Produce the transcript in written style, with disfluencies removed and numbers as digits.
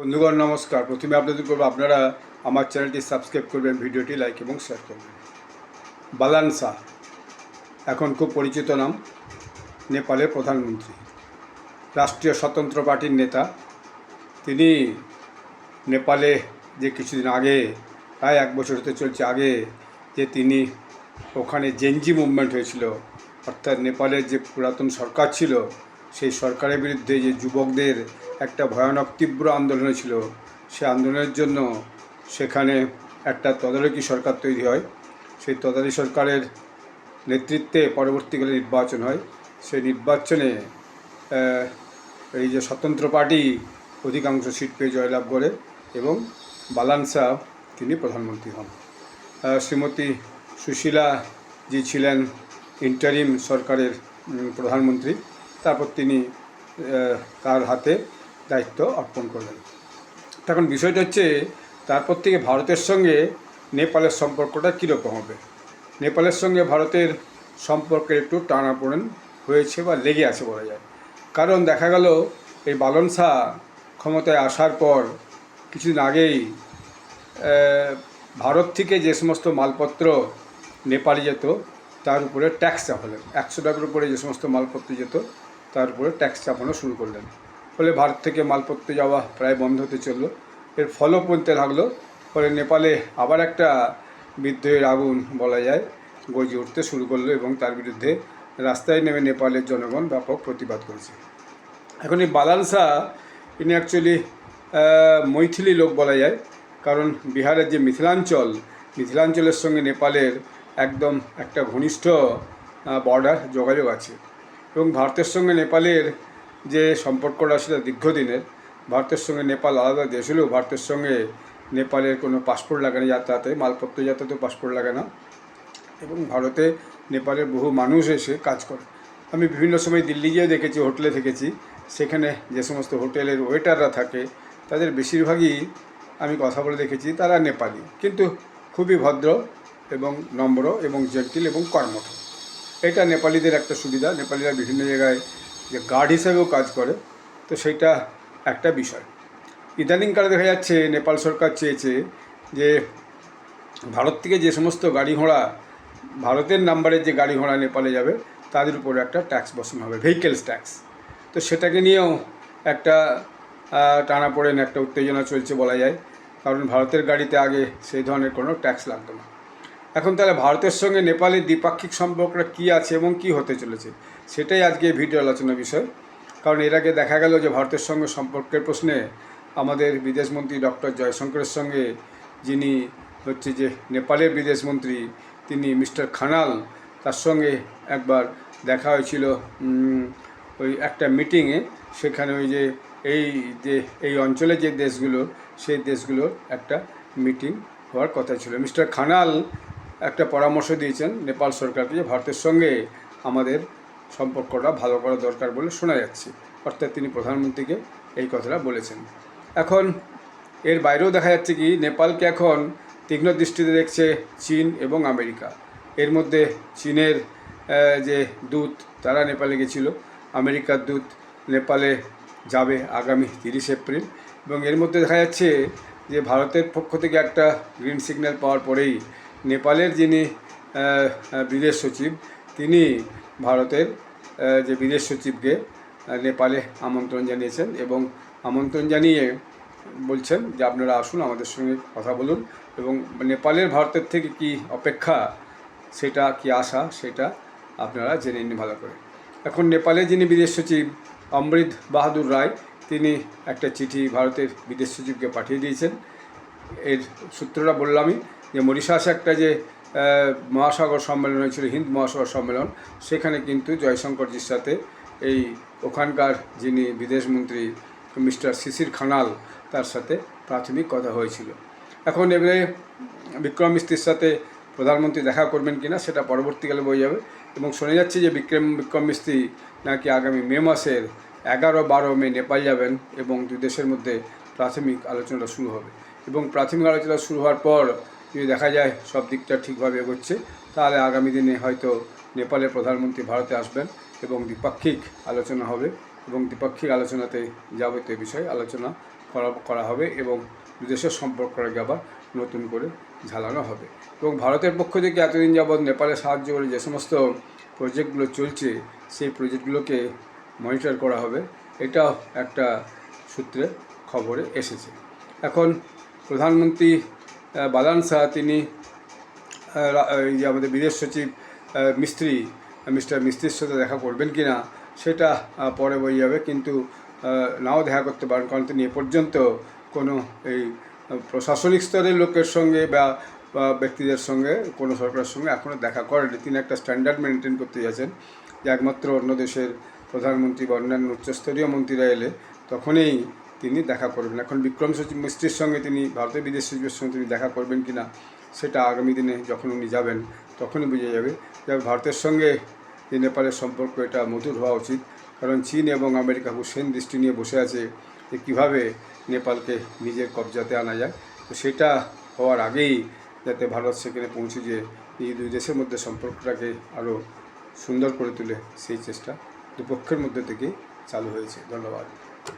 বন্ধুগণ নমস্কার। প্রথমে আপনাদের করবো আপনারা আমার চ্যানেলটি সাবস্ক্রাইব করবেন, ভিডিওটি লাইক এবং শেয়ার করবেন। বালান শাহ এখন খুব পরিচিত নাম, নেপালের প্রধানমন্ত্রী, রাষ্ট্রীয় স্বতন্ত্র পার্টির নেতা। তিনি নেপালে যে কিছুদিন আগে, প্রায় 1 বছর হতে চলছে আগে, যে তিনি ওখানে জেনজি মুভমেন্ট হয়েছিল, অর্থাৎ নেপালের যে পুরাতন সরকার ছিল সেই সরকারের বিরুদ্ধে যে যুবকদের একটা ভয়ানক তীব্র আন্দোলন হয়েছিল, সে আন্দোলনের জন্য সেখানে একটা তদারকি সরকার তৈরি হয়। সেই তদারকি সরকারের নেতৃত্বে পরবর্তীকালে নির্বাচন হয়। সেই নির্বাচনে এই যে স্বতন্ত্র পার্টি অধিকাংশ সিট পেয়ে জয়লাভ করে এবং বালান শাহ তিনি প্রধানমন্ত্রী হন। শ্রীমতী সুশীলা জি ছিলেন ইন্টারিম সরকারের প্রধানমন্ত্রী। তারপর তিনি তার হাতে দায়িত্ব অর্পণ করলেন। তখন বিষয়টা হচ্ছে, তারপর থেকে ভারতের সঙ্গে নেপালের সম্পর্কটা কীরকম হবে। নেপালের সঙ্গে ভারতের সম্পর্কের একটু টানাপোড়েন হয়েছে বা লেগে আছে বলা যায়। কারণ দেখা গেল এই বালান শাহ ক্ষমতায় আসার পর কিছুদিন আগেই ভারত থেকে যে সমস্ত মালপত্র নেপালে যেত তার উপরে ট্যাক্স চাপালেন। 100 টাকার উপরে যে সমস্ত মালপত্র যেত তার উপরে ট্যাক্স চাপানো শুরু করলেন। ফলে ভারত থেকে মালপত্র যাওয়া প্রায় বন্ধ হতে চললো। এর ফলও পড়তে লাগলো। ফলে নেপালে আবার একটা বিদ্রোহের আগুন বলা যায় গর্জে উঠতে শুরু করলো এবং তার বিরুদ্ধে রাস্তায় নেমে নেপালের জনগণ ব্যাপক প্রতিবাদ করেছে। এখন এই বালান শাহ ইনি অ্যাকচুয়ালি মৈথিলি লোক বলা যায়, কারণ বিহারের যে মিথিলাঞ্চলের সঙ্গে নেপালের একদম একটা ঘনিষ্ঠ বর্ডার যোগাযোগ আছে এবং ভারতের সঙ্গে নেপালের যে সম্পর্কটা সেটা দীর্ঘদিনের। ভারতের সঙ্গে নেপাল আলাদা দেশ হলেও ভারতের সঙ্গে নেপালের কোনো পাসপোর্ট লাগে না যাতায়াতে, মালপত্র যাতায়াতেও পাসপোর্ট লাগে না এবং ভারতে নেপালের বহু মানুষ এসে কাজ করে। আমি বিভিন্ন সময় দিল্লি গিয়ে দেখেছি, হোটেলে থেকেছি, সেখানে যে সমস্ত হোটেলের ওয়েটাররা থাকে তাদের বেশিরভাগই আমি কথা বলে দেখেছি তারা নেপালি, কিন্তু খুবই ভদ্র এবং নম্র এবং জেন্টিল এবং কর্মঠ। এটা নেপালিদের একটা সুবিধা। নেপালিরা বিভিন্ন জায়গায় যে গার্ড হিসেবেও কাজ করে, তো সেইটা একটা বিষয়। ইদানিংকালে দেখা যাচ্ছে নেপাল সরকার চেয়েছে যে ভারত থেকে যে সমস্ত গাড়ি ঘোড়া, ভারতের নাম্বারের যে গাড়ি ঘোড়া নেপালে যাবে তাদের উপরে একটা ট্যাক্স বসানো হবে, ভেহিকেলস ট্যাক্স। তো সেটাকে নিয়েও একটা টানাপোড়েন, একটা উত্তেজনা চলছে বলা যায়, কারণ ভারতের গাড়িতে আগে সেই ধরনের কোনো ট্যাক্স লাগতো না। এখন তাহলে ভারতের সঙ্গে নেপালের দ্বিপাক্ষিক সম্পর্কটা কী আছে এবং কী হতে চলেছে, সেটাই আজকে ভিডিও আলোচনার বিষয়। কারণ এর আগে দেখা গেল যে ভারতের সঙ্গে সম্পর্কের প্রশ্নে আমাদের বিদেশমন্ত্রী ডক্টর জয়শঙ্করের সঙ্গে, যিনি হচ্ছে যে নেপালের বিদেশমন্ত্রী, তিনি মিস্টার খানাল, তার সঙ্গে একবার দেখা হয়েছিল ওই একটা মিটিংয়ে। সেখানে ওই যে এই অঞ্চলে যে দেশগুলো, সেই দেশগুলোর একটা মিটিং হওয়ার কথা ছিল। মিস্টার খানাল একটা পরামর্শ দিয়েছেন নেপাল সরকারকে যে ভারতের সঙ্গে আমাদের সম্পর্কটা ভালো করা দরকার বলে শোনা যাচ্ছে। অর্থাৎ তিনি প্রধানমন্ত্রীকে এই কথাটা বলেছেন। এখন এর বাইরেও দেখা যাচ্ছে কি নেপালকে এখন তীক্ষ্ণ দৃষ্টিতে দেখছে চীন এবং আমেরিকা। এর মধ্যে চীনের যে দূত তারা নেপালে গেছিল, আমেরিকার দূত নেপালে যাবে আগামী 30 এপ্রিল। এবং এর মধ্যে দেখা যাচ্ছে যে ভারতের পক্ষ থেকে একটা গ্রিন সিগন্যাল পাওয়ার পরেই নেপালের যিনি বিদেশ সচিব, তিনি ভারতের যে বিদেশ সচিবকে নেপালে আমন্ত্রণ জানিয়েছেন এবং আমন্ত্রণ জানিয়ে বলছেন যে আপনারা আসুন, আমাদের সঙ্গে কথা বলুন এবং নেপালের ভারতের থেকে কি অপেক্ষা, সেটা কি আশা, সেটা আপনারা জেনে নিন ভালো করে। এখন নেপালের যিনি বিদেশ সচিব অমৃত বাহাদুর রায়, তিনি একটা চিঠি ভারতের বিদেশ সচিবকে পাঠিয়ে দিয়েছেন। এর সূত্রটা বললামই, যে মরিশাসে একটা যে মহাসাগর সম্মেলন হয়েছিল, হিন্দ মহাসাগর সম্মেলন, সেখানে কিন্তু জয়শঙ্করজির সাথে এই ওখানকার যিনি বিদেশমন্ত্রী মিস্টার শিশির খানাল, তার সাথে প্রাথমিক কথা হয়েছিল। এখন এবারে বিক্রম মিস্ত্রির সাথে প্রধানমন্ত্রী দেখা করবেন কিনা সেটা পরবর্তীকালে বোঝা যাবে। এবং শোনা যাচ্ছে যে বিক্রম মিস্ত্রি নাকি আগামী মে মাসের 11-12 মে নেপাল যাবেন এবং দুই দেশের মধ্যে প্রাথমিক আলোচনা শুরু হবে। এবং প্রাথমিক আলোচনা শুরু হওয়ার পর যদি দেখা যায় সব দিকটা ঠিকভাবে এগোচ্ছে, তাহলে আগামী দিনে হয়তো নেপালের প্রধানমন্ত্রী ভারতে আসবেন এবং দ্বিপাক্ষিক আলোচনা হবে এবং দ্বিপাক্ষিক আলোচনাতে যাবতীয় বিষয়ে আলোচনা করা হবে এবং দুদেশের সম্পর্কটাকে আবার নতুন করে ঝালানো হবে। এবং ভারতের পক্ষ থেকে এতদিন যাবৎ নেপালে সাহায্য করে যে সমস্ত প্রজেক্টগুলো চলছে সেই প্রজেক্টগুলোকে মনিটর করা হবে, এটাও একটা সূত্রে খবরে এসেছে। এখন প্রধানমন্ত্রী বালান শাহ তিনি এই যে আমাদের বিদেশ সচিব মিস্টার মিস্ত্রির সাথে দেখা করবেন কি না সেটা পরে বোঝা যাবে, কিন্তু নাও দেখা করতে পারেন, কারণ তিনি এ পর্যন্ত কোনো এই প্রশাসনিক স্তরের লোকের সঙ্গে বা ব্যক্তিদের সঙ্গে কোনো সরকারের সঙ্গে এখনও দেখা করেনি। তিনি একটা স্ট্যান্ডার্ড মেনটেন করতে যাচ্ছেন যে একমাত্র অন্য দেশের প্রধানমন্ত্রী বা অন্যান্য উচ্চস্তরীয় মন্ত্রীরা এলে তখনই তিনি দেখা করবেন। এখন বিক্রম সচিব মিস্ত্রির সঙ্গে তিনি ভারতের বিদেশ সচিবের সঙ্গে তিনি দেখা করবেন কি না সেটা আগামী দিনে যখন উনি যাবেন তখনই বোঝা যাবে। যে ভারতের সঙ্গে যে নেপালের সম্পর্ক এটা মধুর হওয়া উচিত, কারণ চীন এবং আমেরিকা হুসেন দৃষ্টি নিয়ে বসে আছে যে কীভাবে নেপালকে নিজের কবজাতে আনা যায়। তো সেটা হওয়ার আগেই যাতে ভারত সেখানে পৌঁছে যে এই দুই দেশের মধ্যে সম্পর্কটাকে আরও সুন্দর করে তুলে সেই চেষ্টা দুপক্ষের মধ্যে থেকে চালু হয়েছে। ধন্যবাদ।